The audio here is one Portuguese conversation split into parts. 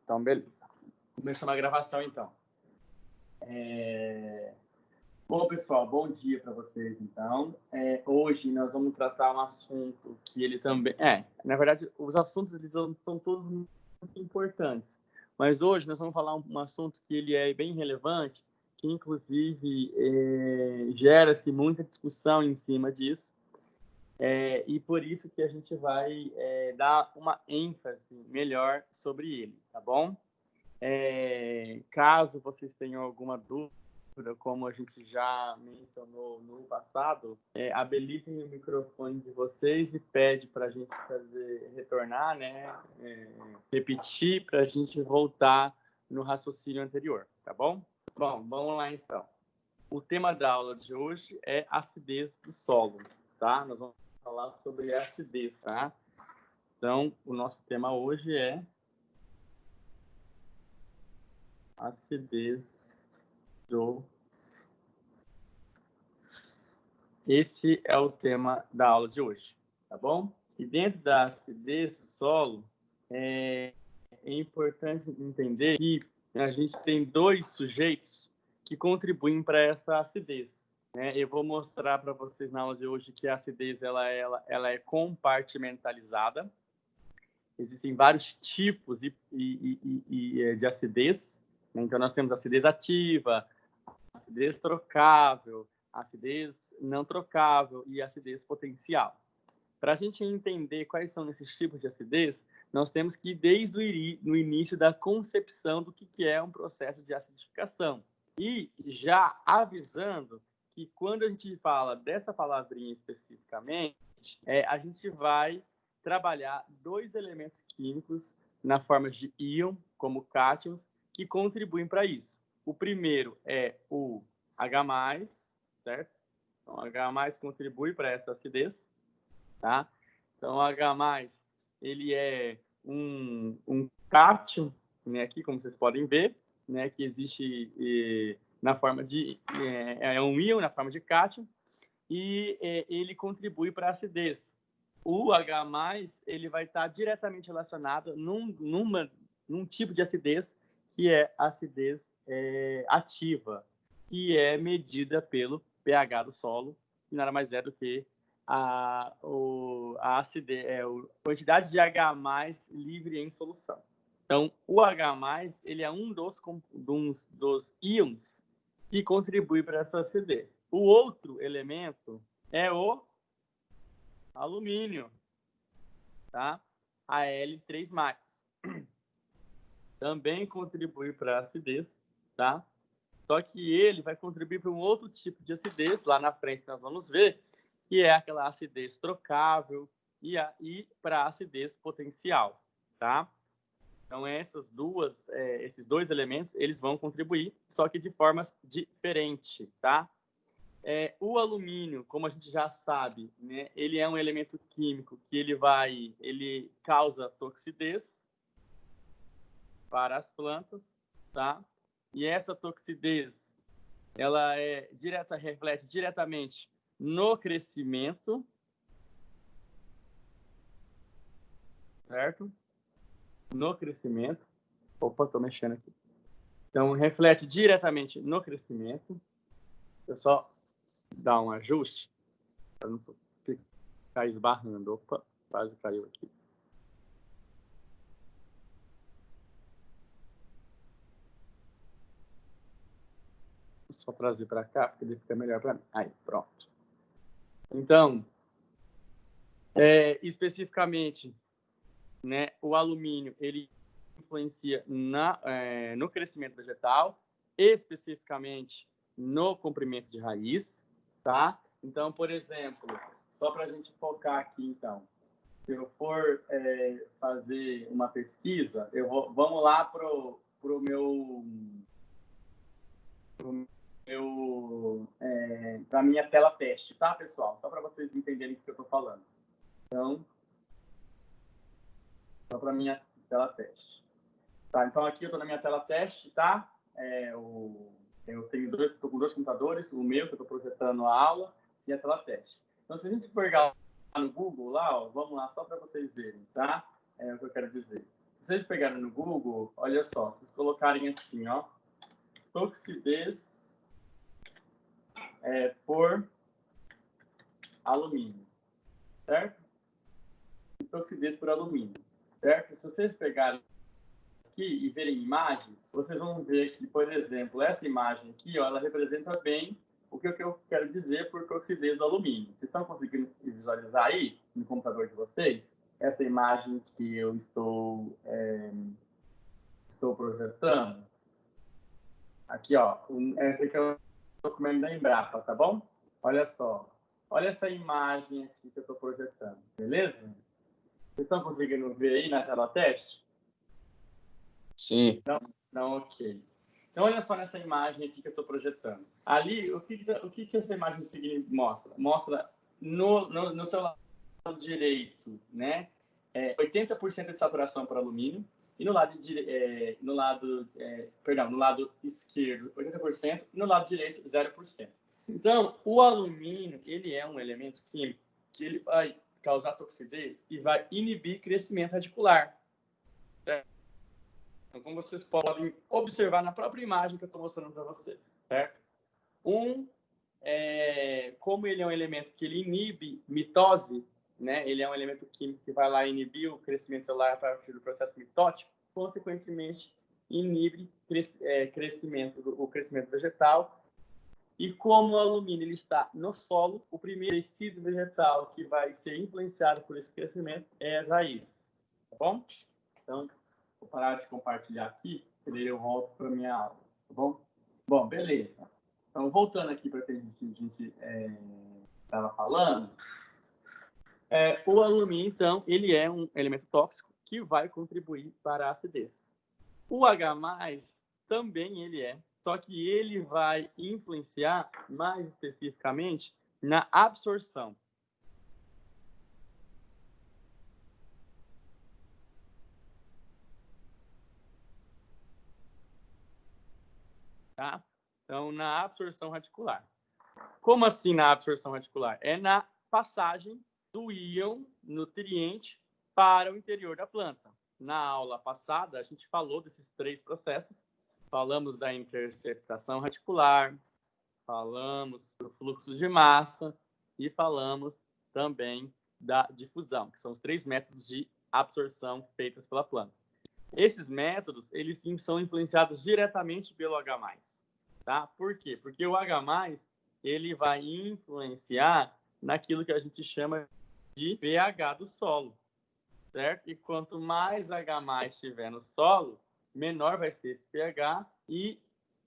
Então, beleza. Começando a gravação, então. Bom, pessoal, bom dia para vocês, então. Hoje nós vamos tratar um assunto que ele também... na verdade, os assuntos eles são todos muito importantes. Mas hoje nós vamos falar um assunto que ele é bem relevante, que inclusive gera-se muita discussão em cima disso. E por isso que a gente vai dar uma ênfase melhor sobre ele, tá bom? Caso vocês tenham alguma dúvida, como a gente já mencionou no passado, habilitem o microfone de vocês e pede para a gente retornar, né? Repetir para a gente voltar no raciocínio anterior, tá bom? Bom, vamos lá então. O tema da aula de hoje é acidez do solo, tá? Nós vamos falar sobre acidez, tá? Então, o nosso tema hoje é acidez do... Esse é o tema da aula de hoje, tá bom? E dentro da acidez do solo, é importante entender que a gente tem dois sujeitos que contribuem para essa acidez. Eu vou mostrar para vocês na aula de hoje que a acidez ela é compartimentalizada. Existem vários tipos de acidez. Então, nós temos acidez ativa, acidez trocável, acidez não trocável e acidez potencial. Para a gente entender quais são esses tipos de acidez, nós temos que ir desde o início da concepção do que é um processo de acidificação. E já avisando que quando a gente fala dessa palavrinha especificamente, a gente vai trabalhar dois elementos químicos na forma de íon, como cátions, que contribuem para isso. O primeiro é o H+, certo? Então, H+ contribui para essa acidez, tá? Então, o H+, ele é um cátion, né, aqui, como vocês podem ver, né, que existe na forma de... é um íon na forma de cátion, e ele contribui para a acidez. O H+, ele vai estar diretamente relacionado num tipo de acidez, que é a acidez ativa, que é medida pelo pH do solo, que nada mais é do que a acidez, a quantidade de H+ livre em solução. Então, o H+, ele é um dos íons que contribui para essa acidez. O outro elemento é o alumínio, tá? Al3+. Também contribui para a acidez, tá? Só que ele vai contribuir para um outro tipo de acidez, lá na frente nós vamos ver, que é aquela acidez trocável e para a acidez potencial, tá? Então, esses dois elementos, eles vão contribuir, só que de formas diferentes, tá? O alumínio, como a gente já sabe, né, ele é um elemento químico que ele causa toxidez para as plantas, tá? E essa toxidez, ela reflete diretamente no crescimento, certo? No crescimento. Opa, estou mexendo aqui. Então, reflete diretamente no crescimento. Eu só dar um ajuste para não ficar esbarrando. Opa, quase caiu aqui. Vou só trazer para cá, porque ele fica melhor para mim. Aí, pronto. Então, especificamente, né, o alumínio, ele influencia no crescimento vegetal, especificamente no comprimento de raiz, tá? Então, por exemplo, só para a gente focar aqui, então, se eu for fazer uma pesquisa, vamos lá pro meu para minha tela teste, tá, pessoal? Só para vocês entenderem o que eu estou falando. Então, só para minha tela teste. Tá, então aqui eu estou na minha tela teste, tá? Eu estou com dois computadores, o meu, que eu estou projetando a aula, e a tela teste. Então, se a gente for no Google lá, ó, vamos lá, só para vocês verem, tá? É o que eu quero dizer. Se vocês pegarem no Google, olha só, vocês colocarem assim, ó, toxidez por alumínio, certo? Toxidez por alumínio, certo? Se vocês pegarem aqui e verem imagens, vocês vão ver que, por exemplo, essa imagem aqui, ó, ela representa bem o que eu quero dizer por toxidez do alumínio. Vocês estão conseguindo visualizar aí no computador de vocês essa imagem que eu estou projetando? Aqui, ó, esse aqui é o documento da Embrapa, tá bom? Olha só, olha essa imagem aqui que eu estou projetando, beleza? Vocês estão conseguindo ver aí na tela teste? Sim. Não, ok. Então, olha só nessa imagem aqui que eu estou projetando. Ali, o que essa imagem mostra? Mostra no seu lado direito, né? 80% de saturação para alumínio e no lado esquerdo 80% e no lado direito 0%. Então, o alumínio, ele é um elemento químico que ele vai causar toxidez e vai inibir crescimento radicular. Certo? Então, como vocês podem observar na própria imagem que eu estou mostrando para vocês, certo? Como ele é um elemento que ele inibe mitose, né? Ele é um elemento químico que vai lá inibir o crescimento celular a partir do processo mitótico, consequentemente inibe o crescimento vegetal. E como o alumínio ele está no solo, o primeiro tecido vegetal que vai ser influenciado por esse crescimento é as raízes, tá bom? Então, vou parar de compartilhar aqui, e daí eu volto para a minha aula, tá bom? Bom, beleza. Então, voltando aqui para o que a gente estava falando, o alumínio, então, ele é um elemento tóxico que vai contribuir para a acidez. O H+, também ele é, só que ele vai influenciar mais especificamente na absorção. Tá? Então, na absorção radicular. Como assim na absorção radicular? É na passagem do íon nutriente para o interior da planta. Na aula passada, a gente falou desses 3 processos. Falamos da interceptação radicular, falamos do fluxo de massa e falamos também da difusão, que são os 3 métodos de absorção feitos pela planta. Esses métodos, eles sim são influenciados diretamente pelo H+. Tá? Por quê? Porque o H+, ele vai influenciar naquilo que a gente chama de pH do solo, certo? E quanto mais H+ estiver no solo, menor vai ser esse pH e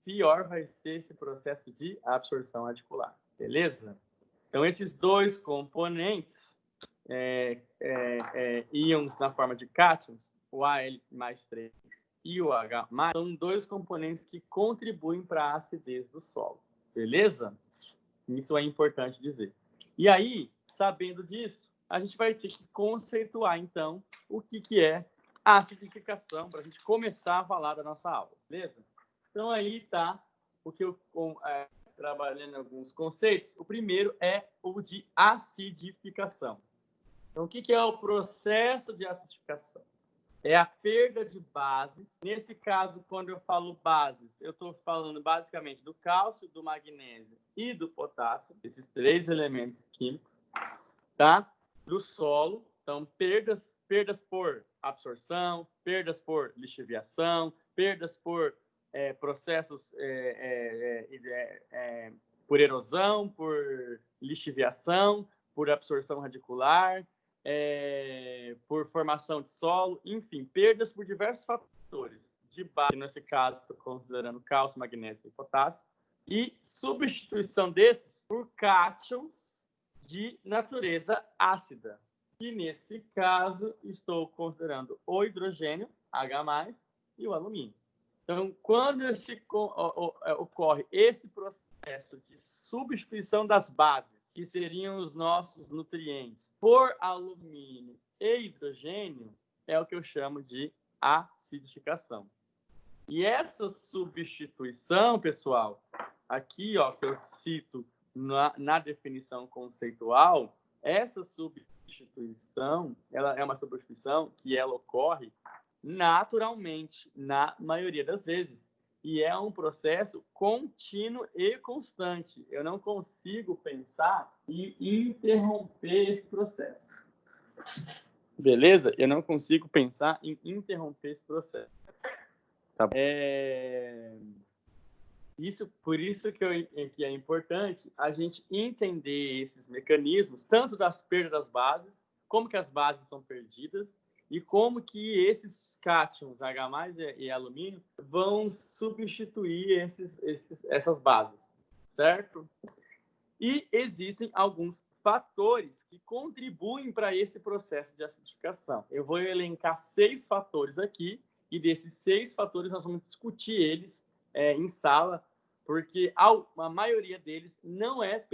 pior vai ser esse processo de absorção radicular, beleza? Então, esses 2 componentes, íons na forma de cátions, o Al+3 e o H+, são 2 componentes que contribuem para a acidez do solo, beleza? Isso é importante dizer. E aí, sabendo disso, a gente vai ter que conceituar, então, o que é a acidificação, para a gente começar a falar da nossa aula, beleza? Então, aí está o que eu trabalhando alguns conceitos. O primeiro é o de acidificação. Então, o que é o processo de acidificação? É a perda de bases. Nesse caso, quando eu falo bases, eu estou falando basicamente do cálcio, do magnésio e do potássio, esses 3 elementos químicos, tá? Do solo. Então, perdas por absorção, perdas por lixiviação, perdas por processos por erosão, por lixiviação, por absorção radicular, por formação de solo, enfim, perdas por diversos fatores de base, nesse caso estou considerando cálcio, magnésio e potássio, e substituição desses por cátions de natureza ácida, e nesse caso estou considerando o hidrogênio, H+, e o alumínio. Então, quando ocorre esse processo de substituição das bases, que seriam os nossos nutrientes, por alumínio e hidrogênio, é o que eu chamo de acidificação. E essa substituição, pessoal, aqui ó, que eu cito na definição conceitual, essa substituição, ela é uma substituição que ela ocorre naturalmente, na maioria das vezes. E é um processo contínuo e constante. Eu não consigo pensar em interromper esse processo. Beleza? Eu não consigo pensar em interromper esse processo. Tá bom? Por isso que é importante a gente entender esses mecanismos, tanto das perdas das bases, como que as bases são perdidas, e como que esses cátions, H+, e alumínio, vão substituir essas bases, certo? E existem alguns fatores que contribuem para esse processo de acidificação. Eu vou elencar 6 fatores aqui, e desses 6 fatores nós vamos discutir eles em sala, porque a maioria deles não é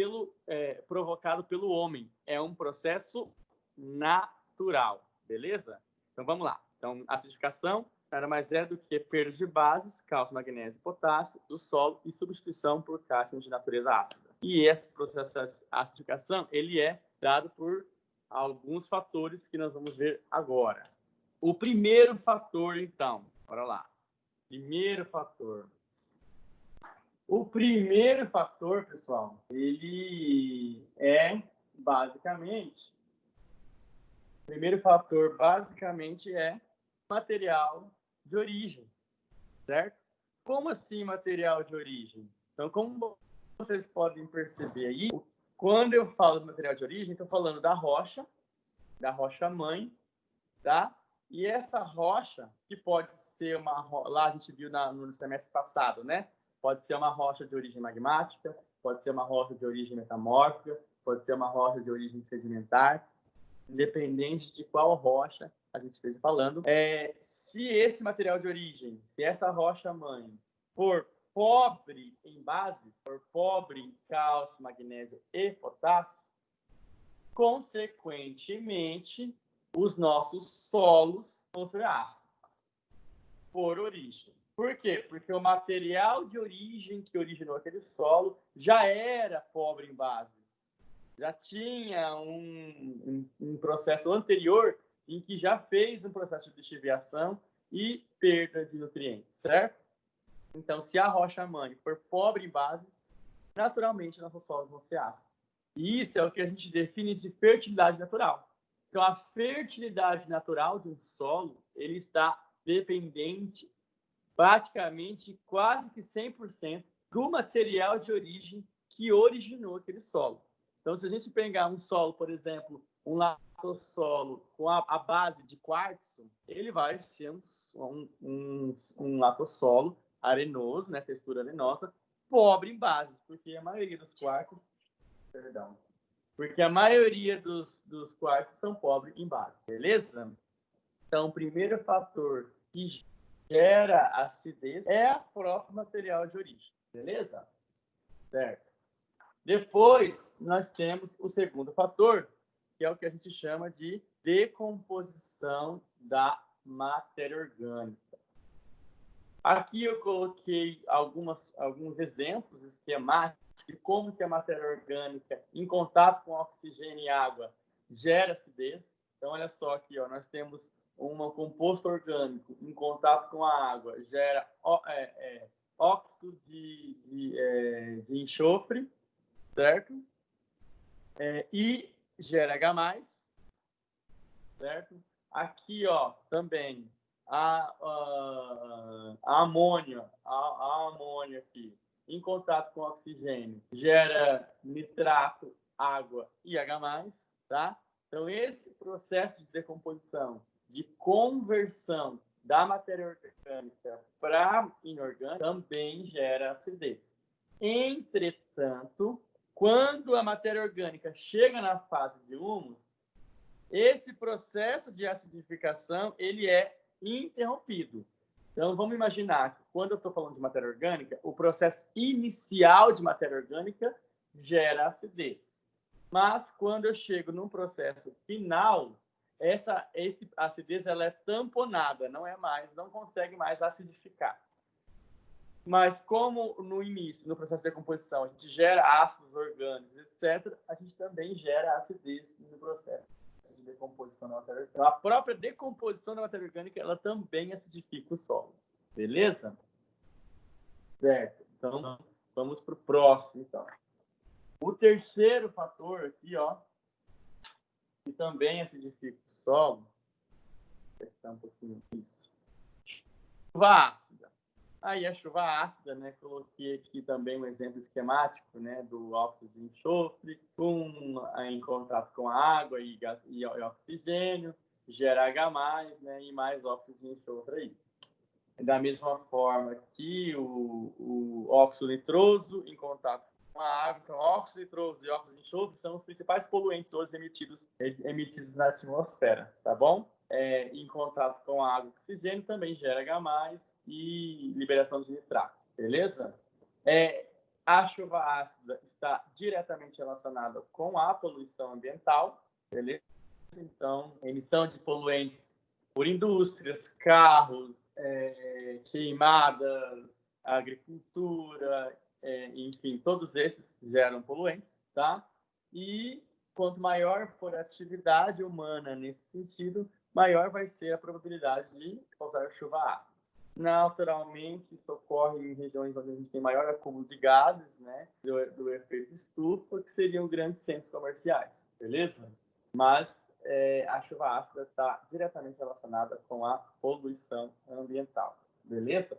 provocado pelo homem, é um processo natural, beleza? Então vamos lá. Então, acidificação nada mais é do que perda de bases, cálcio, magnésio e potássio, do solo e substituição por cátions de natureza ácida. E esse processo de acidificação, ele é dado por alguns fatores que nós vamos ver agora. O primeiro fator, então, bora lá. O primeiro fator, pessoal, ele é basicamente... O primeiro fator, basicamente, é material de origem, certo? Como assim material de origem? Então, como vocês podem perceber aí, quando eu falo de material de origem, estou falando da rocha mãe, tá? E essa rocha, que pode ser uma rocha, lá a gente viu no semestre passado, né? Pode ser uma rocha de origem magmática, pode ser uma rocha de origem metamórfica, pode ser uma rocha de origem sedimentar, independente de qual rocha a gente esteja falando. Se esse material de origem, se essa rocha mãe for pobre em bases, for pobre em cálcio, magnésio e potássio, consequentemente, os nossos solos vão ser ácidos, por origem. Por quê? Porque o material de origem que originou aquele solo já era pobre em bases. Já tinha um processo anterior em que já fez um processo de lixiviação e perda de nutrientes, certo? Então, se a rocha-mãe for pobre em bases, naturalmente nossos solos vão ser ácidos. E isso é o que a gente define de fertilidade natural. Então, a fertilidade natural de um solo, ele está dependente, praticamente, quase que 100%, do material de origem que originou aquele solo. Então, se a gente pegar um solo, por exemplo, um latossolo com a base de quartzo, ele vai ser um latossolo arenoso, né, textura arenosa, pobre em bases, porque a maioria dos quartos, são pobres em bases, beleza? Então, o primeiro fator que gera acidez é o próprio material de origem, beleza? Certo. Depois, nós temos o segundo fator, que é o que a gente chama de decomposição da matéria orgânica. Aqui eu coloquei alguns exemplos esquemáticos de como que a matéria orgânica, em contato com oxigênio e água, gera acidez. Então, olha só aqui, ó, nós temos um composto orgânico em contato com a água, gera óxido de enxofre, certo? E gera H+, certo? Aqui, ó, também a amônia aqui, em contato com oxigênio, gera nitrato, água e H+, tá? Então, esse processo de decomposição, de conversão da matéria orgânica para inorgânica, também gera acidez. Entretanto, quando a matéria orgânica chega na fase de humus, esse processo de acidificação ele é interrompido. Então, vamos imaginar que quando eu estou falando de matéria orgânica, o processo inicial de matéria orgânica gera acidez. Mas, quando eu chego num processo final, essa acidez ela é tamponada, não consegue mais acidificar. Mas como no início, no processo de decomposição, a gente gera ácidos orgânicos, etc., a gente também gera acidez no processo de decomposição da matéria orgânica. Então, a própria decomposição da matéria orgânica, ela também acidifica o solo. Beleza? Certo. Então, vamos para o próximo, então. O terceiro fator aqui, ó, que também acidifica o solo, vou apertar um pouquinho isso. Chuva ácida. Aí a chuva ácida, né, coloquei aqui também um exemplo esquemático, né, do óxido de enxofre em contato com a água e oxigênio, gera H+, né, e mais óxido de enxofre aí. Da mesma forma que o óxido nitroso em contato com a água. Então, óxido nitroso e óxido de enxofre são os principais poluentes hoje emitidos na atmosfera, tá bom? Em contato com a água e oxigênio também gera H+, e liberação de nitrato, beleza? A chuva ácida está diretamente relacionada com a poluição ambiental, beleza? Então, emissão de poluentes por indústrias, carros, queimadas, agricultura, enfim, todos esses geram poluentes, tá? E quanto maior for a atividade humana nesse sentido, maior vai ser a probabilidade de causar chuva ácida. Naturalmente, isso ocorre em regiões onde a gente tem maior acúmulo de gases, né, do efeito estufa, que seriam grandes centros comerciais, beleza? Mas a chuva ácida está diretamente relacionada com a poluição ambiental, beleza?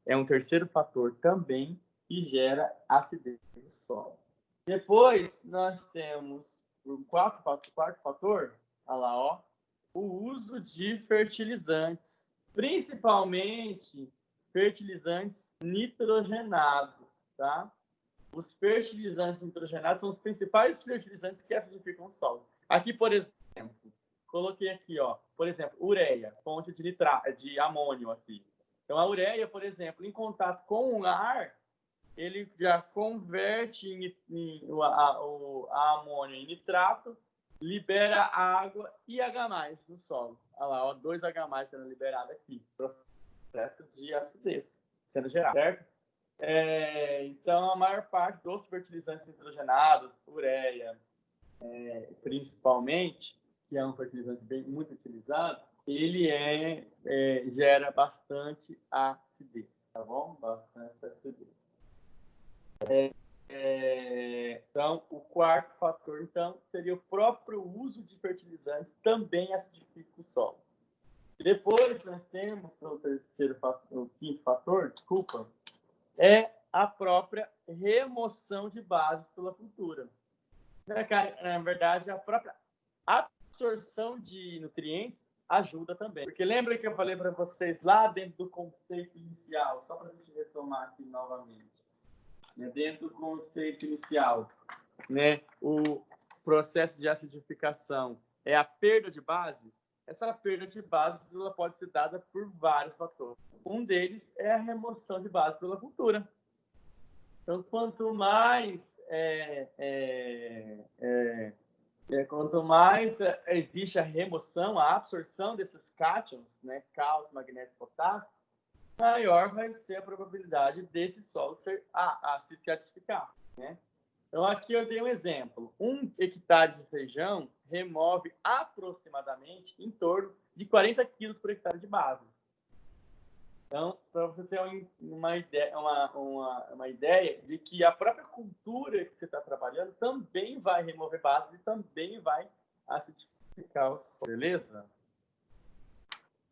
É um terceiro fator também que gera acidez do solo. Depois, nós temos o quarto fator, olha lá, ó, o uso de fertilizantes, principalmente fertilizantes nitrogenados, tá? Os fertilizantes nitrogenados são os principais fertilizantes que acidificam o solo. Aqui, por exemplo, coloquei aqui, ó, por exemplo, ureia, fonte de amônio aqui. Então, a ureia, por exemplo, em contato com o ar, ele já converte a amônio em nitrato, libera água e H+ no solo. Olha lá, ó, 2 H+ sendo liberado aqui. Processo de acidez sendo gerado, certo? Então, a maior parte dos fertilizantes nitrogenados, ureia, principalmente, que é um fertilizante muito utilizado, ele gera bastante acidez, tá bom? Bastante acidez. Então, o quarto fator, então, seria o próprio uso de fertilizantes também acidifica o solo. Depois, nós temos o quinto fator, é a própria remoção de bases pela cultura. Na verdade, a própria absorção de nutrientes ajuda também. Porque lembra que eu falei para vocês lá dentro do conceito inicial, só para a gente retomar aqui novamente, né? Dentro do conceito inicial, né? O processo de acidificação é a perda de bases. Essa perda de bases ela pode ser dada por vários fatores. Um deles é a remoção de bases pela cultura. Então, quanto mais existe a remoção, a absorção desses cátions, né, cálcio, magnésio e potássio, maior vai ser a probabilidade desse solo se acidificar, né? Então, aqui eu dei um exemplo. 1 hectare de feijão remove aproximadamente em torno de 40 quilos por hectare de bases. Então, para você ter uma ideia de que a própria cultura que você está trabalhando também vai remover bases e também vai acidificar o solo, beleza?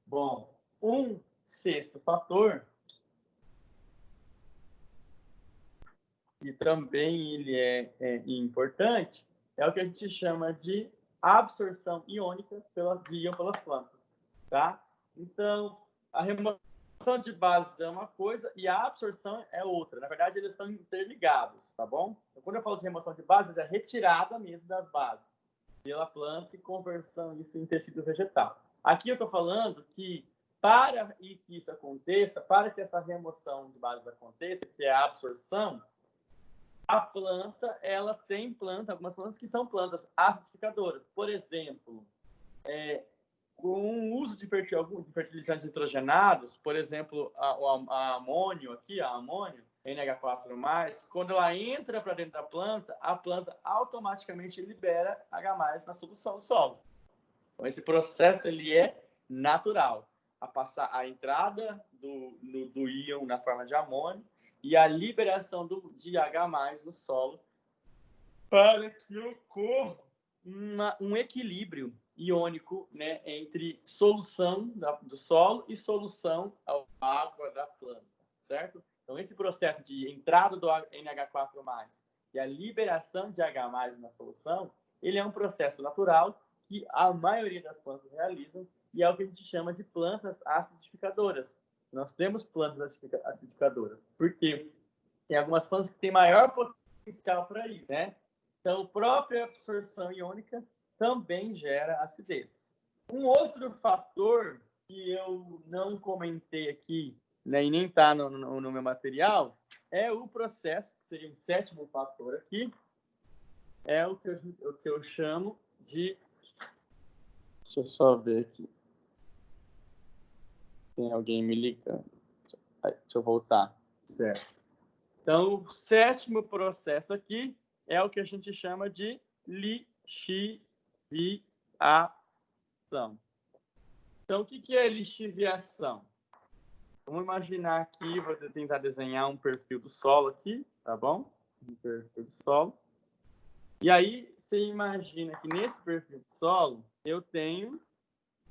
Bom, um sexto fator, que também ele é importante, é o que a gente chama de absorção iônica pelas plantas, tá? Então, a remoção de bases é uma coisa e a absorção é outra. Na verdade, eles estão interligados, tá bom? Então, quando eu falo de remoção de bases, é retirada mesmo das bases pela planta e conversão isso em tecido vegetal. Aqui eu estou falando que para que isso aconteça, para que essa remoção de bases aconteça, que é a absorção, a planta, ela tem algumas plantas que são plantas acidificadoras. Por exemplo, com o uso de fertilizantes nitrogenados, por exemplo, a amônio aqui, a amônio, NH4+, quando ela entra para dentro da planta, a planta automaticamente libera H+ na solução do solo. Então, esse processo ele é natural. A entrada do íon na forma de amônio e a liberação de H+ no solo para que ocorra um equilíbrio iônico, né, entre solução do solo e solução à água da planta, certo? Então, esse processo de entrada do NH4+ e a liberação de H+ na solução, ele é um processo natural que a maioria das plantas realizam e é o que a gente chama de plantas acidificadoras. Nós temos plantas acidificadoras, porque tem algumas plantas que têm maior potencial para isso, né? Então, a própria absorção iônica também gera acidez. Um outro fator que eu não comentei aqui, né, e nem está no meu material, é o processo, que seria um 7º fator aqui, é o que eu chamo de... Deixa eu só ver aqui. Tem alguém me ligando. Deixa eu voltar. Certo. Então, o 7º processo aqui é o que a gente chama de lixiviação. Então, o que é lixiviação? Vamos imaginar aqui, vou tentar desenhar um perfil do solo aqui, tá bom? Um perfil do solo. E aí, você imagina que nesse perfil do solo, eu tenho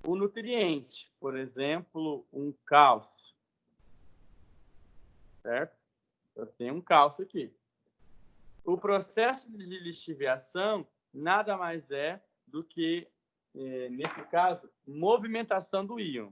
o nutriente, por exemplo, um cálcio, certo? Eu tenho um cálcio aqui. O processo de lixiviação nada mais é do que, nesse caso, movimentação do íon.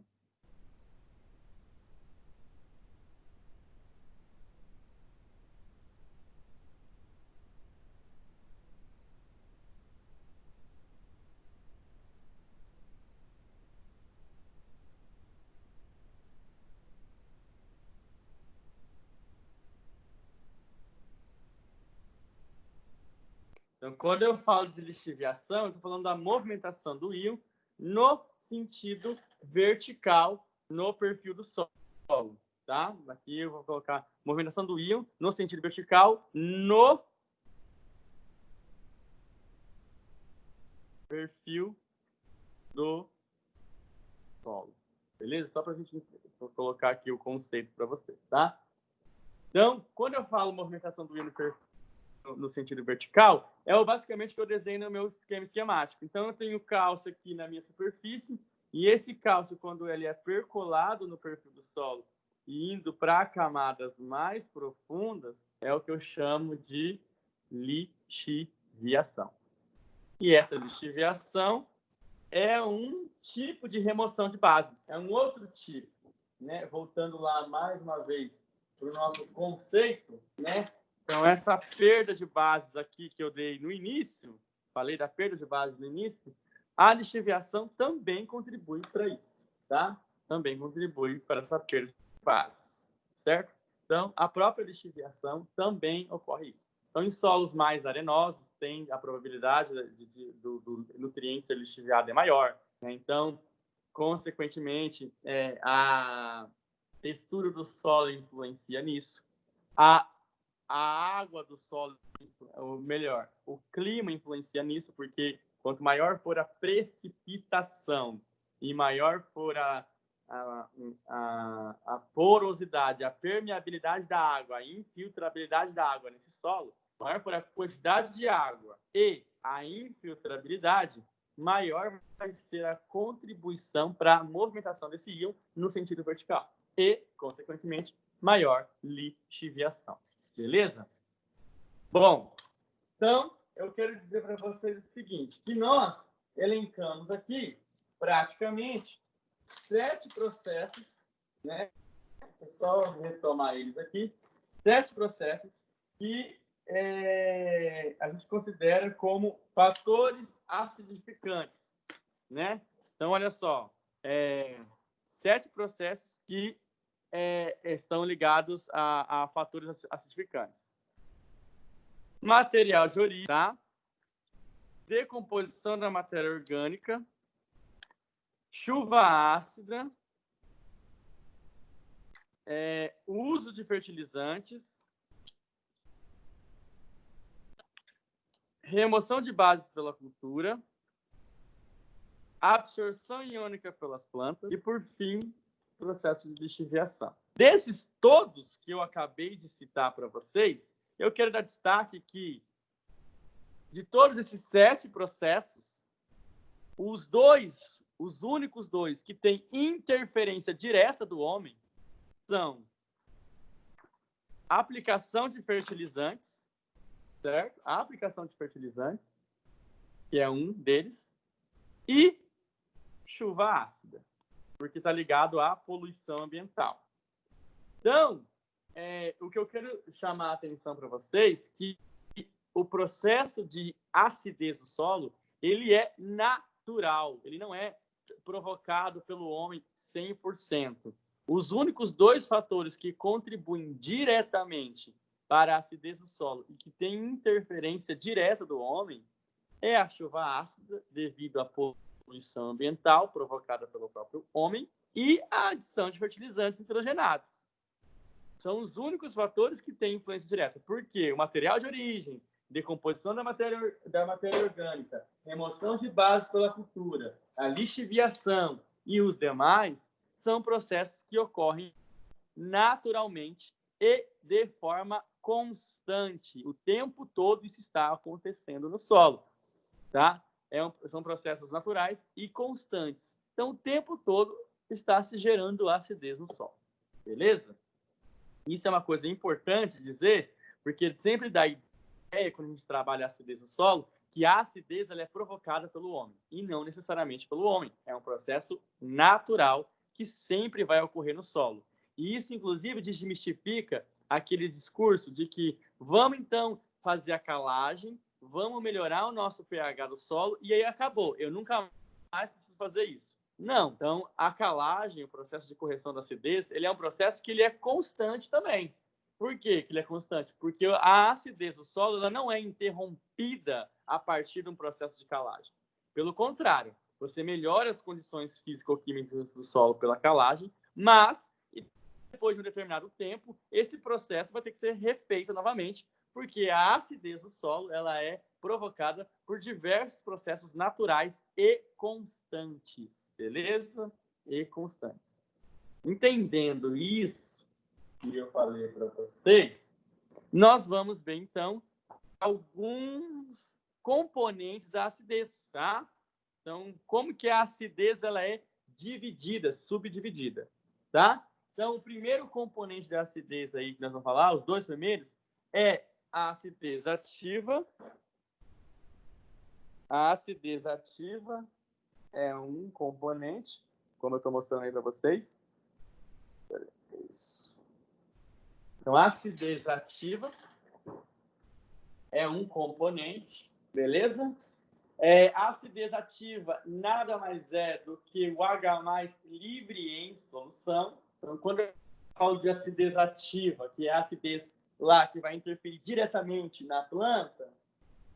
Então, quando eu falo de lixiviação, eu estou falando da movimentação do íon no sentido vertical no perfil do solo, tá? Aqui eu vou colocar movimentação do íon no sentido vertical no perfil do solo. Beleza? Só para a gente colocar aqui o conceito para vocês, tá? Então, quando eu falo movimentação do íon no sentido vertical, é basicamente o que eu desenho no meu esquema esquemático. Então, eu tenho cálcio aqui na minha superfície, e esse cálcio, quando ele é percolado no perfil do solo e indo para camadas mais profundas, é o que eu chamo de lixiviação. E essa lixiviação é um tipo de remoção de bases, é um outro tipo, né? Voltando lá mais uma vez para o nosso conceito, né? Então, essa perda de bases aqui que eu dei no início, falei da perda de bases no início, a lixiviação também contribui para isso, tá? Também contribui para essa perda de bases, certo? Então, a própria lixiviação também ocorre isso. Então, em solos mais arenosos, tem a probabilidade do nutriente ser lixiviado é maior, né? Então, consequentemente, a textura do solo influencia nisso. A água do solo, ou melhor, o clima influencia nisso, porque quanto maior for a precipitação e maior for a porosidade, a permeabilidade da água, a infiltrabilidade da água nesse solo, maior for a quantidade de água e a infiltrabilidade, maior vai ser a contribuição para a movimentação desse íon no sentido vertical e, consequentemente, maior lixiviação. Beleza? Bom, então eu quero dizer para vocês o seguinte, que nós elencamos aqui praticamente 7 processos, né? Vou só retomar eles aqui. 7 processos que a gente considera como fatores acidificantes, né? Então, olha só, 7 processos que estão ligados a fatores acidificantes. Material de origem, tá? Decomposição da matéria orgânica, chuva ácida, uso de fertilizantes, remoção de bases pela cultura, absorção iônica pelas plantas e, por fim, processo de lixiviação. Desses todos que eu acabei de citar para vocês, eu quero dar destaque que, de todos esses 7 processos, os únicos 2 que têm interferência direta do homem são a aplicação de fertilizantes, certo? A aplicação de fertilizantes, que é um deles, e chuva ácida, porque está ligado à poluição ambiental. Então, o que eu quero chamar a atenção para vocês é que o processo de acidez do solo, ele é natural, ele não é provocado pelo homem 100%. Os únicos 2 fatores que contribuem diretamente para a acidez do solo e que têm interferência direta do homem é a chuva ácida, devido à poluição ambiental provocada pelo próprio homem, e a adição de fertilizantes nitrogenados. São os únicos fatores que têm influência direta. Por quê? O material de origem, decomposição da matéria orgânica, remoção de bases pela cultura, a lixiviação e os demais são processos que ocorrem naturalmente e de forma constante. O tempo todo isso está acontecendo no solo, tá? São processos naturais e constantes. Então, o tempo todo está se gerando acidez no solo. Beleza? Isso é uma coisa importante dizer, porque sempre dá ideia, quando a gente trabalha a acidez do solo, que a acidez ela é provocada pelo homem, e não necessariamente pelo homem. É um processo natural que sempre vai ocorrer no solo. E isso, inclusive, desmistifica aquele discurso de que vamos, então, fazer a calagem, vamos melhorar o nosso pH do solo, e aí acabou. Eu nunca mais preciso fazer isso. Não. Então, a calagem, o processo de correção da acidez, ele é um processo que ele é constante também. Por que ele é constante? Porque a acidez do solo ela não é interrompida a partir de um processo de calagem. Pelo contrário, você melhora as condições físico-químicas do solo pela calagem, mas depois de um determinado tempo, esse processo vai ter que ser refeito novamente, porque a acidez do solo ela é provocada por diversos processos naturais e constantes, beleza? E constantes. Entendendo isso que eu falei para vocês, nós vamos ver, então, alguns componentes da acidez, tá? Então, como que a acidez ela é dividida, subdividida, tá? Então, o primeiro componente da acidez aí que nós vamos falar, os 2 primeiros, é a acidez ativa. A acidez ativa é um componente, como eu estou mostrando aí para vocês. Isso. Então, a acidez ativa é um componente, beleza? A acidez ativa nada mais é do que o H+ livre em solução. Então, quando eu falo de acidez ativa, que é a acidez lá que vai interferir diretamente na planta,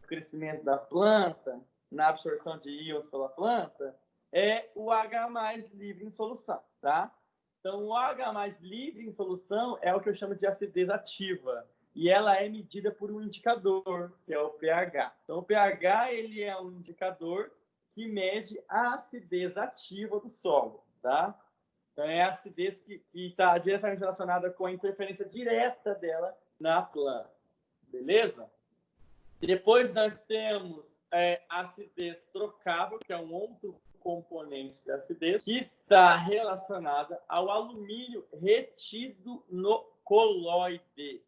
no crescimento da planta, na absorção de íons pela planta, é o H+ livre em solução, tá? Então, o H+ livre em solução é o que eu chamo de acidez ativa. E ela é medida por um indicador, que é o pH. Então, o pH ele é um indicador que mede a acidez ativa do solo, tá? Então, é a acidez que está diretamente relacionada com a interferência direta dela na planta, beleza? Depois nós temos a acidez trocável, que é um outro componente da acidez, que está relacionada ao alumínio retido no coloide.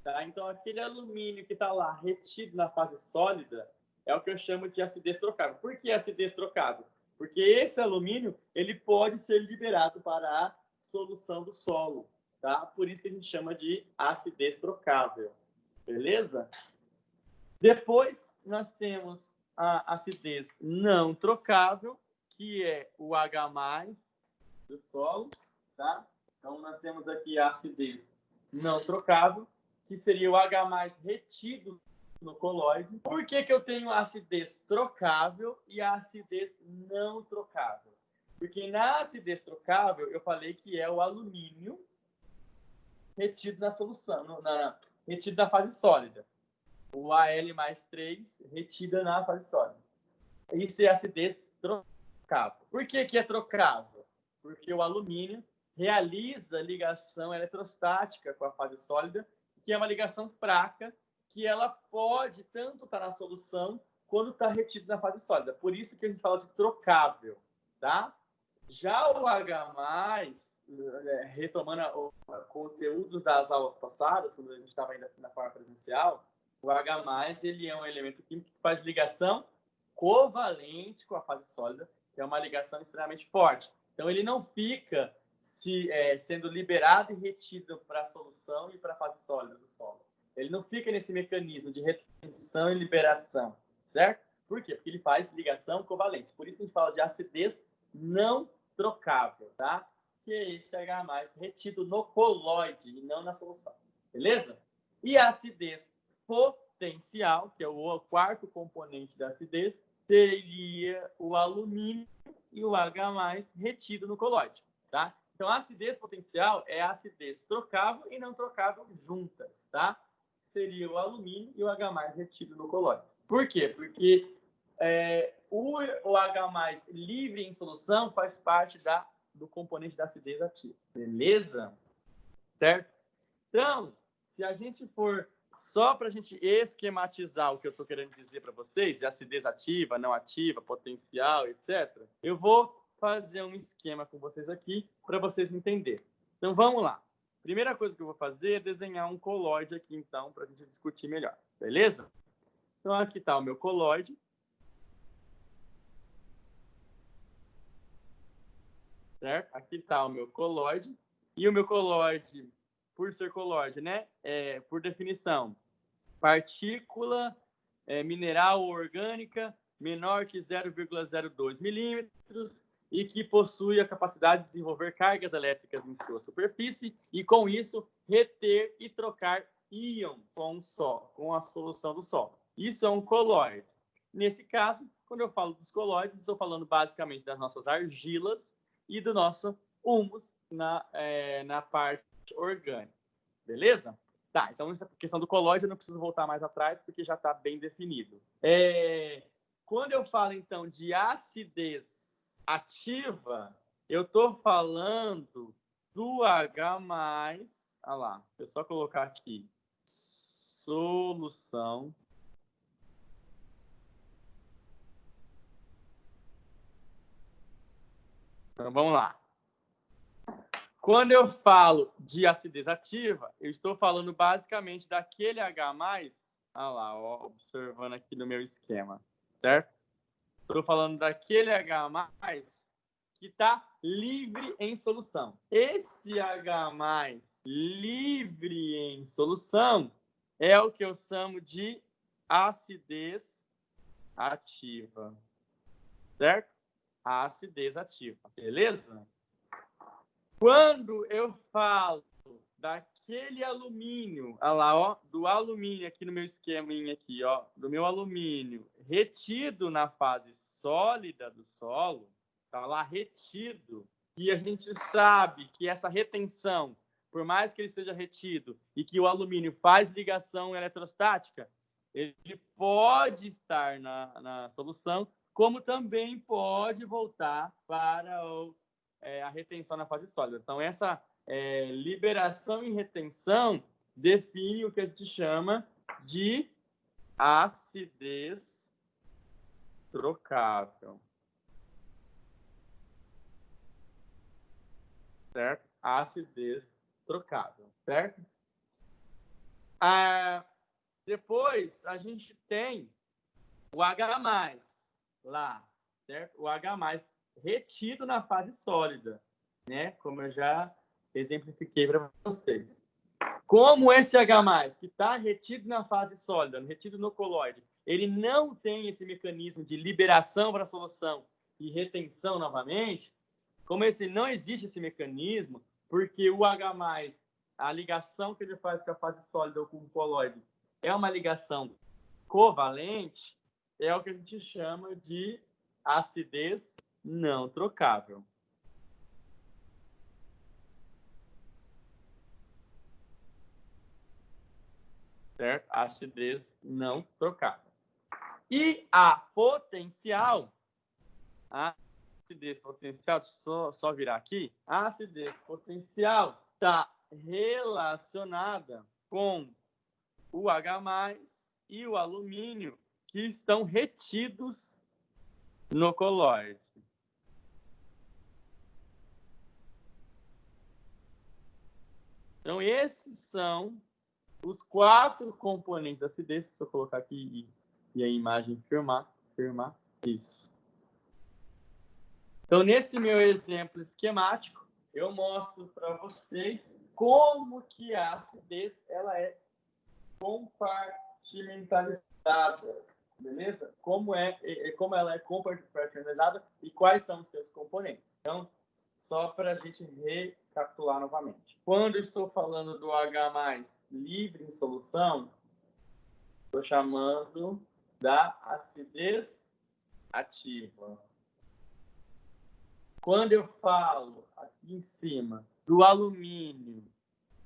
Tá? Então, aquele alumínio que está lá retido na fase sólida é o que eu chamo de acidez trocável. Por que acidez trocável? Porque esse alumínio ele pode ser liberado para a solução do solo. Tá? Por isso que a gente chama de acidez trocável. Beleza? Depois, nós temos a acidez não trocável, que é o H+ do solo. Tá? Então, nós temos aqui a acidez não trocável, que seria o H+ retido no coloide. Por que eu tenho a acidez trocável e a acidez não trocável? Porque na acidez trocável, eu falei que é o alumínio retido na solução, retido na fase sólida. O Al+3 retida na fase sólida. Isso é acidez trocável. Por que que é trocável? Porque o alumínio realiza ligação eletrostática com a fase sólida, que é uma ligação fraca, que ela pode tanto estar na solução quando está retido na fase sólida. Por isso que a gente fala de trocável, tá? Já o H+, retomando conteúdos das aulas passadas, quando a gente estava ainda na forma presencial, o H+, ele é um elemento químico que faz ligação covalente com a fase sólida, que é uma ligação extremamente forte. Então, ele não fica sendo liberado e retido para a solução e para a fase sólida do solo. Ele não fica nesse mecanismo de retenção e liberação, certo? Por quê? Porque ele faz ligação covalente. Por isso que a gente fala de acidez não trocável, tá? Que é esse H+ retido no colóide e não na solução, beleza? E a acidez potencial, que é o quarto componente da acidez, seria o alumínio e o H+ retido no colóide, tá? Então, a acidez potencial é a acidez trocável e não trocável juntas, tá? Seria o alumínio e o H+ retido no colóide. Por quê? Porque o H+ livre em solução faz parte do componente da acidez ativa. Beleza? Certo? Então, se a gente for só para a gente esquematizar o que eu estou querendo dizer para vocês, acidez ativa, não ativa, potencial, etc., eu vou fazer um esquema com vocês aqui para vocês entenderem. Então, vamos lá. Primeira coisa que eu vou fazer é desenhar um colóide aqui, então, para a gente discutir melhor. Beleza? Então, aqui está o meu colóide. Certo? Aqui está o meu colóide. E o meu colóide, por ser colóide, né? Por definição, partícula mineral ou orgânica menor que 0,02 milímetros e que possui a capacidade de desenvolver cargas elétricas em sua superfície e, com isso, reter e trocar íon com a solução do solo. Isso é um colóide. Nesse caso, quando eu falo dos colóides, estou falando basicamente das nossas argilas e do nosso humus na parte orgânica. Beleza? Tá, então essa questão do colóide eu não preciso voltar mais atrás porque já está bem definido. Quando eu falo, então, de acidez ativa, eu estou falando do H+, olha lá, eu só colocar aqui, solução. Então, vamos lá. Quando eu falo de acidez ativa, eu estou falando basicamente daquele H+, olha lá, ó, observando aqui no meu esquema, certo? Estou falando daquele H+ que está livre em solução. Esse H+ livre em solução é o que eu chamo de acidez ativa, certo? A acidez ativa, beleza? Quando eu falo daquele alumínio, olha lá, ó, do alumínio aqui no meu esqueminha aqui, ó, do meu alumínio retido na fase sólida do solo, tá lá retido, e a gente sabe que essa retenção, por mais que ele esteja retido e que o alumínio faz ligação eletrostática, ele pode estar na solução, como também pode voltar para a retenção na fase sólida. Então, essa liberação e retenção define o que a gente chama de acidez trocável. Certo? Acidez trocável, certo? Depois, a gente tem o H+ lá, certo? O H+ retido na fase sólida, né? Como eu já exemplifiquei para vocês. Como esse H+, que está retido na fase sólida, retido no colóide, ele não tem esse mecanismo de liberação para a solução e retenção novamente, como não existe esse mecanismo, porque o H+, a ligação que ele faz com a fase sólida ou com o colóide é uma ligação covalente, é o que a gente chama de acidez não trocável. Certo? Acidez não trocável. E a potencial acidez potencial, só virar aqui, a acidez potencial está relacionada com o H+, e o alumínio que estão retidos no colóide. Então, esses são os 4 componentes da acidez. Deixa eu colocar aqui e a imagem firmar. Isso. Então, nesse meu exemplo esquemático, eu mostro para vocês como que a acidez ela é compartimentalizada, beleza? Como ela é compartimentalizada e quais são os seus componentes. Então, só para a gente recapitular novamente. Quando estou falando do H+ livre em solução, estou chamando da acidez ativa. Quando eu falo aqui em cima do alumínio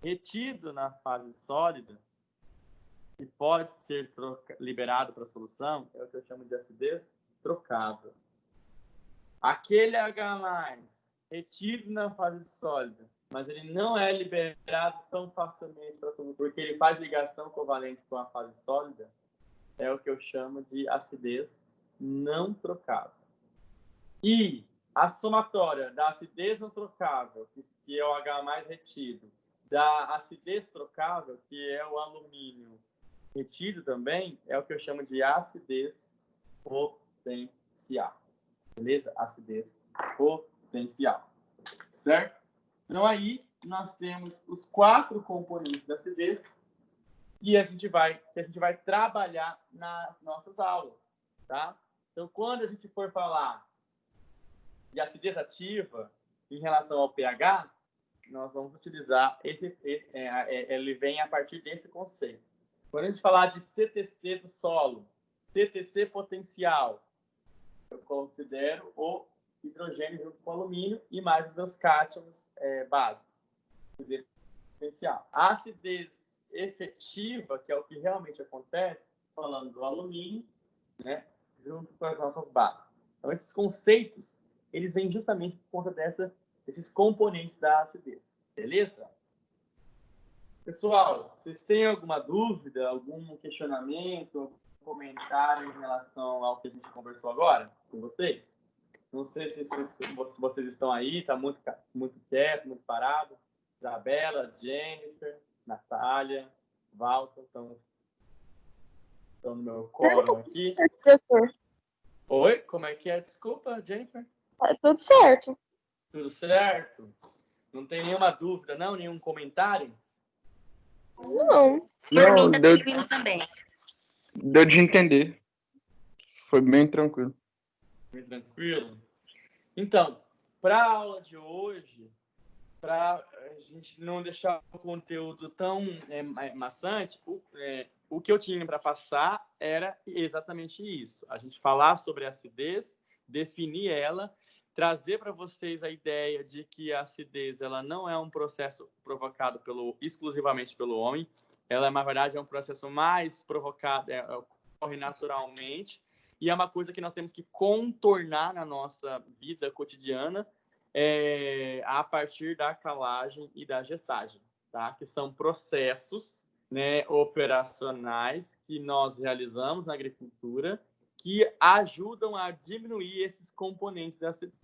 retido na fase sólida, que pode ser liberado para a solução, é o que eu chamo de acidez trocável. Aquele H+ retido na fase sólida, mas ele não é liberado tão facilmente para a solução, porque ele faz ligação covalente com a fase sólida, é o que eu chamo de acidez não trocável. E a somatória da acidez não trocável, que é o H+ retido, da acidez trocável, que é o alumínio retido também, é o que eu chamo de acidez potencial. Beleza? Acidez potencial. Certo? Então, aí, nós temos os 4 componentes da acidez que a gente vai trabalhar nas nossas aulas. Tá? Então, quando a gente for falar de acidez ativa em relação ao pH, nós vamos utilizar ele vem a partir desse conceito. Quando a gente falar de CTC do solo, CTC potencial, eu considero o hidrogênio junto com o alumínio e mais os meus cátions bases. Acidez potencial. A acidez efetiva, que é o que realmente acontece, falando do alumínio, né, junto com as nossas bases. Então, esses conceitos, eles vêm justamente por conta desses componentes da acidez. Beleza? Pessoal, vocês têm alguma dúvida, algum questionamento, algum comentário em relação ao que a gente conversou agora com vocês? Não sei se vocês estão aí, está muito quieto, muito parado. Isabela, Jennifer, Natália, Walter, estão no meu coro aqui. Oi, como é que é? Desculpa, Jennifer. Tudo certo. Tudo certo? Não tem nenhuma dúvida, não? Nenhum comentário? Não. Por mim tá tranquilo também. Deu de entender. Foi bem tranquilo. Bem tranquilo? Então, para a aula de hoje, para a gente não deixar o conteúdo tão maçante, o que eu tinha para passar era exatamente isso. A gente falar sobre a acidez, definir ela, trazer para vocês a ideia de que a acidez ela não é um processo provocado exclusivamente pelo homem, ela, na verdade, é um processo mais provocado, ocorre naturalmente, e é uma coisa que nós temos que contornar na nossa vida cotidiana a partir da calagem e da gessagem, tá? Que são processos, né, operacionais que nós realizamos na agricultura que ajudam a diminuir esses componentes da acidez,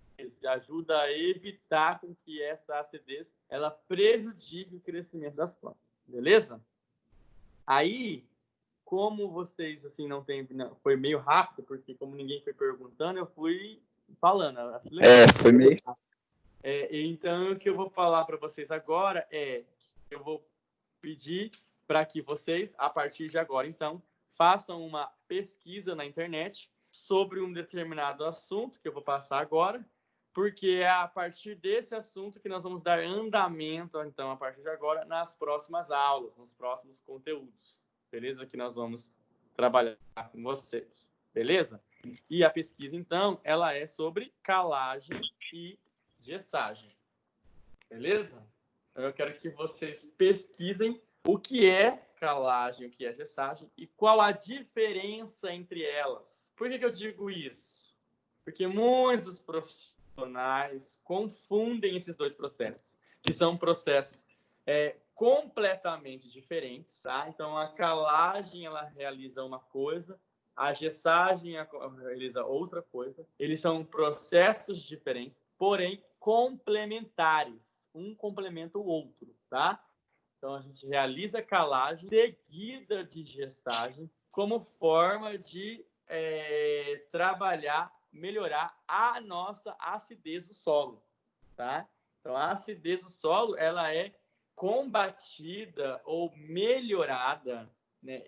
ajuda a evitar com que essa acidez ela prejudique o crescimento das plantas, beleza? Aí, como vocês assim foi meio rápido, porque como ninguém foi perguntando, eu fui falando. Foi meio rápido. Então, o que eu vou falar para vocês agora eu vou pedir para que vocês, a partir de agora, então, façam uma pesquisa na internet sobre um determinado assunto que eu vou passar agora, porque é a partir desse assunto que nós vamos dar andamento, então, a partir de agora, nas próximas aulas, nos próximos conteúdos, beleza? Que nós vamos trabalhar com vocês, beleza? E a pesquisa, então, ela é sobre calagem e gessagem, beleza? Então, eu quero que vocês pesquisem o que é calagem, o que é gessagem e qual a diferença entre elas. Por que eu digo isso? Porque muitos profissionais profissionais confundem esses dois processos, que são processos completamente diferentes, tá? Então, a calagem, ela realiza uma coisa, a gessagem realiza outra coisa. Eles são processos diferentes, porém complementares. Um complementa o outro, tá? Então, a gente realiza calagem seguida de gessagem como forma de trabalhar, melhorar a nossa acidez do solo, tá? Então, a acidez do solo, ela é combatida ou melhorada, né,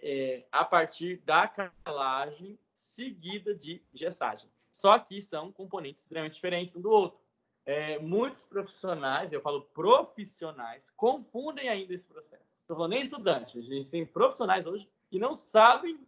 a partir da calagem seguida de gessagem. Só que são componentes extremamente diferentes um do outro. Muitos profissionais, eu falo profissionais, confundem ainda esse processo. Não estou falando nem estudantes, a gente tem profissionais hoje que não sabem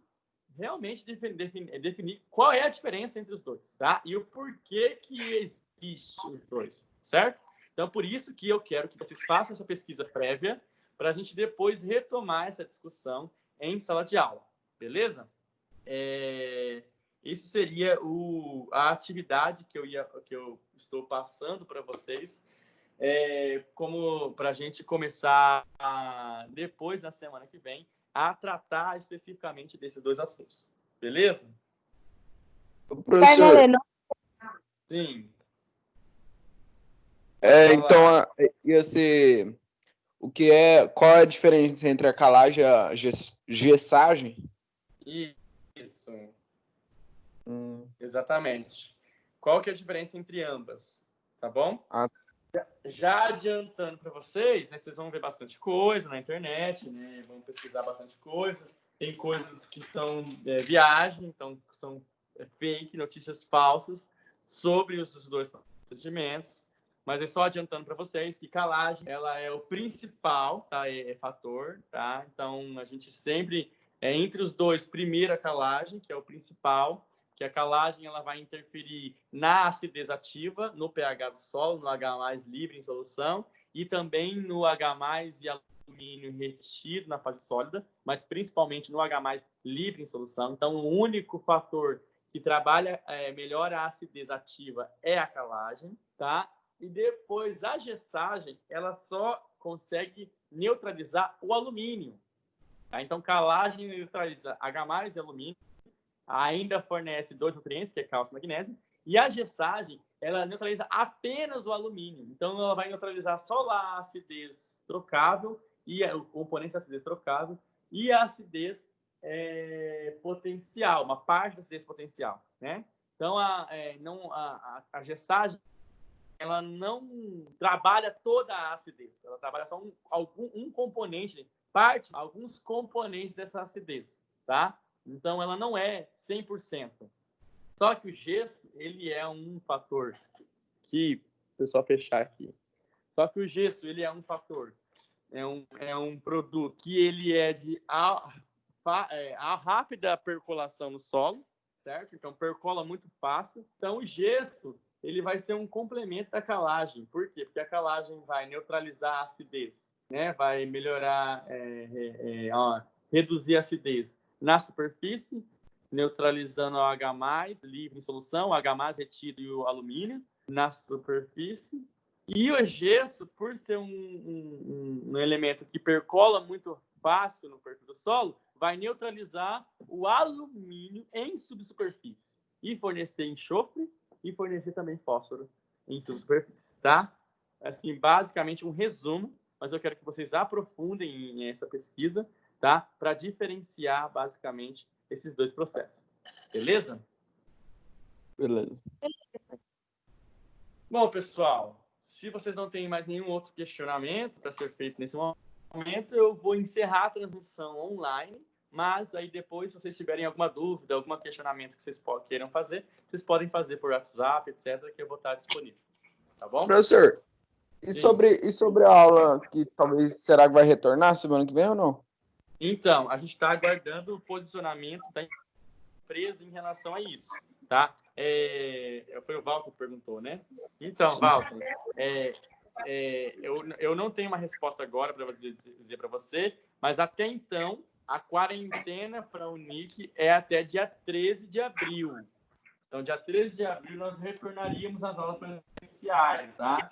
realmente definir qual é a diferença entre os dois, tá? E o porquê que existe os dois, certo? Então, por isso que eu quero que vocês façam essa pesquisa prévia para a gente depois retomar essa discussão em sala de aula, beleza? Isso seria a atividade que eu estou passando para vocês, como para a gente começar depois, na semana que vem, a tratar especificamente desses dois assuntos. Beleza? Professor, Vai valer, não? Sim. então ia ser qual é a diferença entre a calagem e a gessagem? Isso. Exatamente. Qual que é a diferença entre ambas? Tá bom? Já adiantando para vocês, né, vocês vão ver bastante coisa na internet, né, vão pesquisar bastante coisa. Tem coisas que são viagem, então são fake, notícias falsas sobre os dois procedimentos. Mas é só adiantando para vocês que calagem, ela é o principal, tá, fator, tá? Então a gente sempre entre os dois, primeiro a calagem, que é o principal, que a calagem ela vai interferir na acidez ativa, no pH do solo, no H+ livre em solução e também no H+ e alumínio retido na fase sólida, mas principalmente no H+ livre em solução. Então, o único fator que trabalha melhor a acidez ativa é a calagem, tá? E depois a gessagem, ela só consegue neutralizar o alumínio. Tá? Então, calagem neutraliza H+ e alumínio, ainda fornece dois nutrientes, que é cálcio e magnésio, e a gessagem, ela neutraliza apenas o alumínio. Então, ela vai neutralizar só a acidez trocável, e o componente da acidez trocável, e a acidez potencial, uma parte da acidez potencial, né? Então, a gessagem, ela não trabalha toda a acidez, ela trabalha só um componente, alguns componentes dessa acidez, tá? Então, ela não é 100%. Só que o gesso, ele é um fator que... Deixa eu só fechar aqui. Só que o gesso, ele é um fator, é um produto que ele é de rápida percolação no solo, certo? Então, percola muito fácil. Então, o gesso, ele vai ser um complemento da calagem. Por quê? Porque a calagem vai neutralizar a acidez, né? Vai melhorar, reduzir a acidez na superfície, neutralizando o H+ livre em solução, o H+ retido e o alumínio na superfície. E o gesso, por ser um elemento que percola muito fácil no perfil do solo, vai neutralizar o alumínio em subsuperfície e fornecer enxofre e fornecer também fósforo em subsuperfície, tá? Assim, basicamente um resumo, mas eu quero que vocês aprofundem essa pesquisa, tá? Para diferenciar basicamente esses dois processos. Beleza? Beleza. Bom, pessoal, se vocês não têm mais nenhum outro questionamento para ser feito nesse momento, eu vou encerrar a transmissão online, mas aí depois, se vocês tiverem alguma dúvida, algum questionamento que vocês queiram fazer, vocês podem fazer por WhatsApp, etc., que eu vou estar disponível. Tá bom? Professor, e sobre a aula que talvez será que vai retornar semana que vem ou não? Então, a gente está aguardando o posicionamento da empresa em relação a isso, tá? Foi o Walter que perguntou, né? Então, Walter, eu não tenho uma resposta agora para dizer para você, mas até então, a quarentena para a Unic é até dia 13 de abril, Então, dia 13 de abril, nós retornaríamos às aulas presenciais, tá?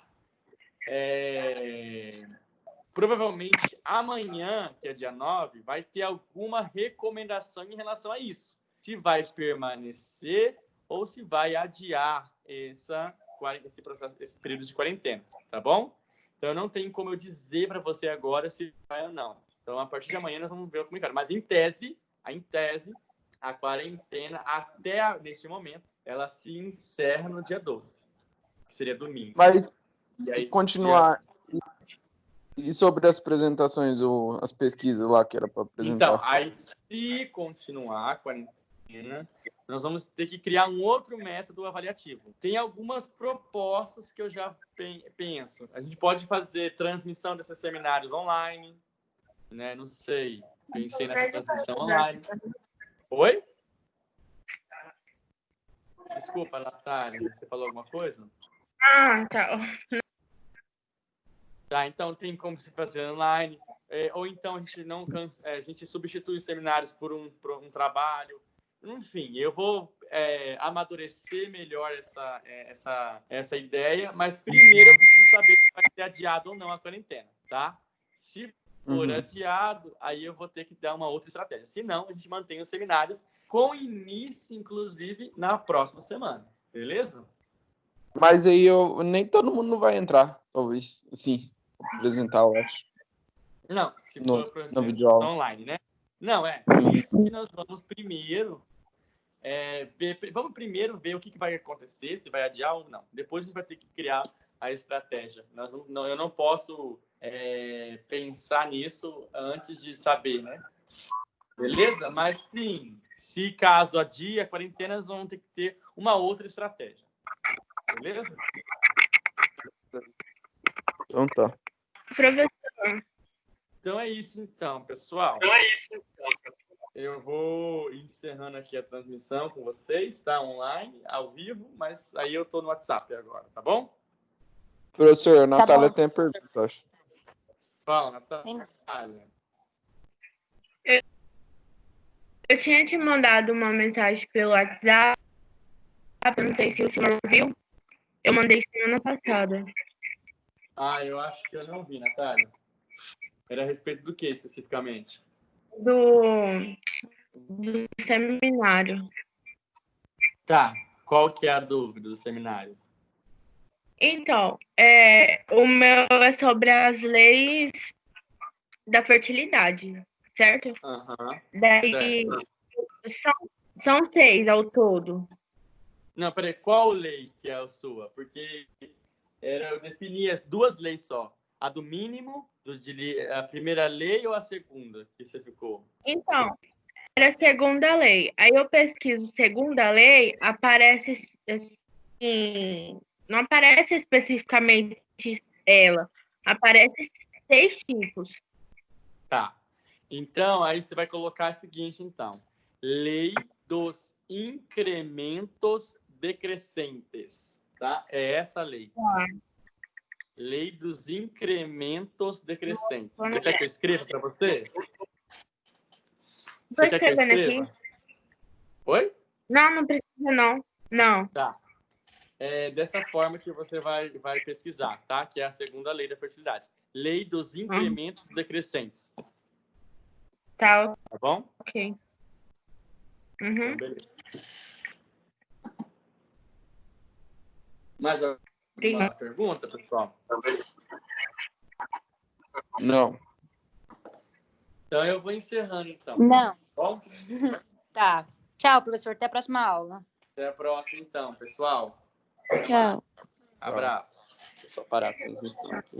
Provavelmente amanhã, que é dia 9, vai ter alguma recomendação em relação a isso. Se vai permanecer ou se vai adiar esse processo, esse período de quarentena, tá bom? Então, não tem como eu dizer para você agora se vai ou não. Então, a partir de amanhã, nós vamos ver o comunicado. Mas, em tese, a quarentena, até neste momento, ela se encerra no dia 12, que seria domingo. Mas, E se aí, continuar... E sobre as apresentações, ou as pesquisas lá que era para apresentar? Então, aí, se continuar a quarentena, nós vamos ter que criar um outro método avaliativo. Tem algumas propostas que eu já penso. A gente pode fazer transmissão desses seminários online, né? Não sei. Pensei nessa transmissão online. Oi? Desculpa, Natália, você falou alguma coisa? Ah, tá. Tá, então tem como se fazer online, ou então a gente substitui os seminários por um trabalho. Enfim, eu vou amadurecer melhor essa ideia, mas primeiro eu preciso saber se vai ser adiado ou não a quarentena, tá? Se for adiado, aí eu vou ter que dar uma outra estratégia. Se não, a gente mantém os seminários com início, inclusive, na próxima semana, beleza? Mas aí nem todo mundo vai entrar, talvez, assim, apresentar, eu acho. Não, se for no videoaula. online, né? Não, por isso que nós vamos primeiro ver o que vai acontecer, se vai adiar ou não. Depois a gente vai ter que criar a estratégia. Eu não posso pensar nisso antes de saber, né? Beleza? Mas sim, se caso adie a quarentena, nós vamos ter que ter uma outra estratégia. Beleza? Então tá. Professor. Então é isso, então, pessoal. Eu vou encerrando aqui a transmissão com vocês, tá? Online, ao vivo, mas aí eu tô no WhatsApp agora, tá bom? Professor, a Natália tem pergunta, acho. Fala, Natália. Eu tinha te mandado uma mensagem pelo WhatsApp, não sei se o senhor viu. Eu mandei semana passada. Eu acho que eu não vi, Natália. Era a respeito do que, especificamente? Do seminário. Tá. Qual que é a dúvida dos seminários? Então, o meu é sobre as leis da fertilidade, certo? Daí, são 6 ao todo. Não, peraí, qual lei que é a sua? Porque eu defini as duas leis só. A do mínimo, a primeira lei ou a segunda que você ficou? Então, era a segunda lei. Aí eu pesquiso segunda lei, aparece assim, não aparece especificamente ela, aparece 6 tipos. Tá. Então, aí você vai colocar o seguinte, então. Lei dos incrementos decrescentes, tá? É essa lei. Lei dos incrementos decrescentes. Você quer que eu escreva para você? Você quer que eu escreva? Aqui? Oi? Não precisa, não. Não. Tá. É dessa forma que você vai pesquisar, tá? Que é a segunda lei da fertilidade. Lei dos incrementos decrescentes. Tá bom? Ok. Então, beleza. Mais alguma pergunta, pessoal? Não. Então, eu vou encerrando, então. Não. Bom? Tá. Tchau, professor. Até a próxima aula. Até a próxima, então, pessoal. Tchau. Abraço. Deixa eu só parar a transmissão aqui.